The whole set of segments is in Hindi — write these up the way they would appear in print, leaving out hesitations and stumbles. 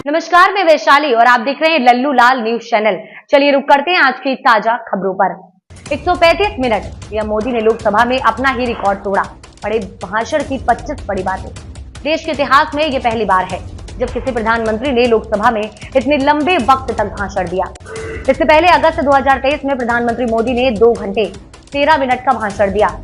नमस्कार, मैं वैशाली और आप देख रहे हैं लल्लू लाल न्यूज चैनल। चलिए रुक करते हैं आज की ताजा खबरों पर। 135 मिनट पीएम मोदी ने लोकसभा में अपना ही रिकॉर्ड तोड़ा। बड़े भाषण की 25 बड़ी बातें। देश के इतिहास में ये पहली बार है जब किसी प्रधानमंत्री ने लोकसभा में इतने लंबे वक्त तक भाषण दिया। इससे पहले अगस्त 2023 में प्रधानमंत्री मोदी ने 2 घंटे 13 मिनट का भाषण दिया।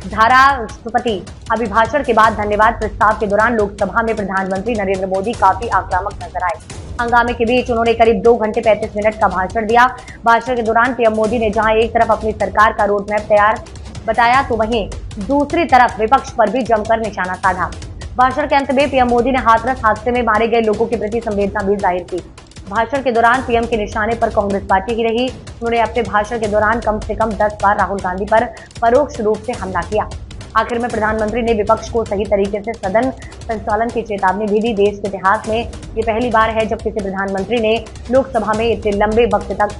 राष्ट्रपति अभिभाषण के बाद धन्यवाद प्रस्ताव के दौरान लोकसभा में प्रधानमंत्री नरेंद्र मोदी काफी आक्रामक नजर आए। हंगामे के बीच उन्होंने करीब 2 घंटे 35 मिनट का भाषण दिया। भाषण के दौरान पीएम मोदी ने जहां एक तरफ अपनी सरकार का रोड मैप तैयार बताया तो वहीं दूसरी तरफ विपक्ष पर भी जमकर निशाना साधा। भाषण के अंत में पीएम मोदी ने हाथरस हादसे में मारे गए लोगों के प्रति संवेदना भी जाहिर की। भाषण के दौरान पीएम के निशाने पर कांग्रेस पार्टी की रही। उन्होंने अपने भाषण के दौरान कम से कम 10 बार राहुल गांधी पर परोक्ष रूप से हमला किया। आखिर में प्रधानमंत्री ने विपक्ष को सही तरीके से सदन संचालन की चेतावनी भी दी। देश के इतिहास में ये पहली बार है जब किसी प्रधानमंत्री ने लोकसभा में इतने लंबे वक्त तक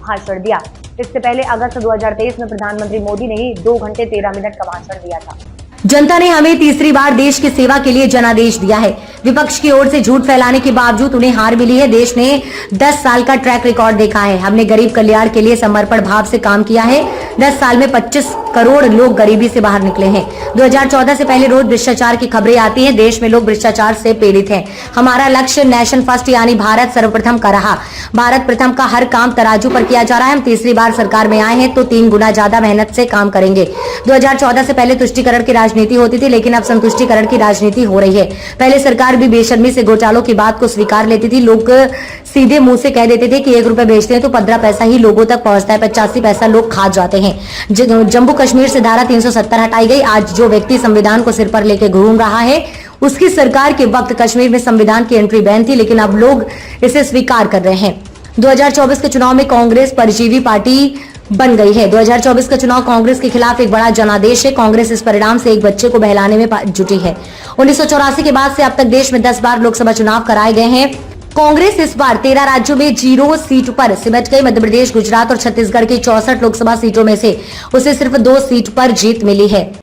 भाषण दिया। इससे पहले अगस्त 2023 में प्रधानमंत्री मोदी ने ही 2 घंटे 13 मिनट का भाषण दिया था। जनता ने हमें तीसरी बार देश की सेवा के लिए जनादेश दिया है। विपक्ष की ओर से झूठ फैलाने के बावजूद उन्हें हार मिली है। देश ने 10 साल का ट्रैक रिकॉर्ड देखा है। हमने गरीब कल्याण के लिए समर्पण भाव से काम किया है। 10 साल में 25 करोड़ लोग गरीबी से बाहर निकले हैं। 2014 से पहले रोज भ्रष्टाचार की खबरें आती हैं। देश में लोग भ्रष्टाचार से पीड़ित हैं। हमारा लक्ष्य नेशन फर्स्ट यानी भारत सर्वप्रथम का रहा। भारत प्रथम का हर काम तराजू पर किया जा रहा है। हम तीसरी बार सरकार में आए हैं तो 3 गुना ज्यादा मेहनत से काम करेंगे। 2014 से पहले तुष्टीकरण की राजनीति होती थी, लेकिन अब संतुष्टीकरण की राजनीति हो रही है। पहले सरकार भी बेशर्मी से घोटालों की बात को स्वीकार लेती थी। लोग सीधे मुंह से कह देते थे कि 1 रुपए बेचते हैं तो 15 पैसा ही लोगों तक पहुंचता है, 85 पैसा लोग खा जाते हैं। जम्मू कश्मीर से धारा 370 हटाई गई। आज जो व्यक्ति संविधान को सिर पर लेके घूम रहा है उसकी सरकार के वक्त कश्मीर में संविधान की एंट्री बैन थी, लेकिन अब लोग इसे स्वीकार कर रहे हैं। 2024 के चुनाव में कांग्रेस परजीवी पार्टी बन गई है। 2024 का चुनाव कांग्रेस के खिलाफ एक बड़ा जनादेश है। कांग्रेस इस परिणाम से एक बच्चे को बहलाने में जुटी है। 1984 के बाद से अब तक देश में 10 बार लोकसभा चुनाव कराए गए हैं। कांग्रेस इस बार 13 राज्यों में 0 सीट पर सिमट गई। मध्य प्रदेश, गुजरात और छत्तीसगढ़ की 64 लोकसभा सीटों में से उसे सिर्फ 2 सीट पर जीत मिली है।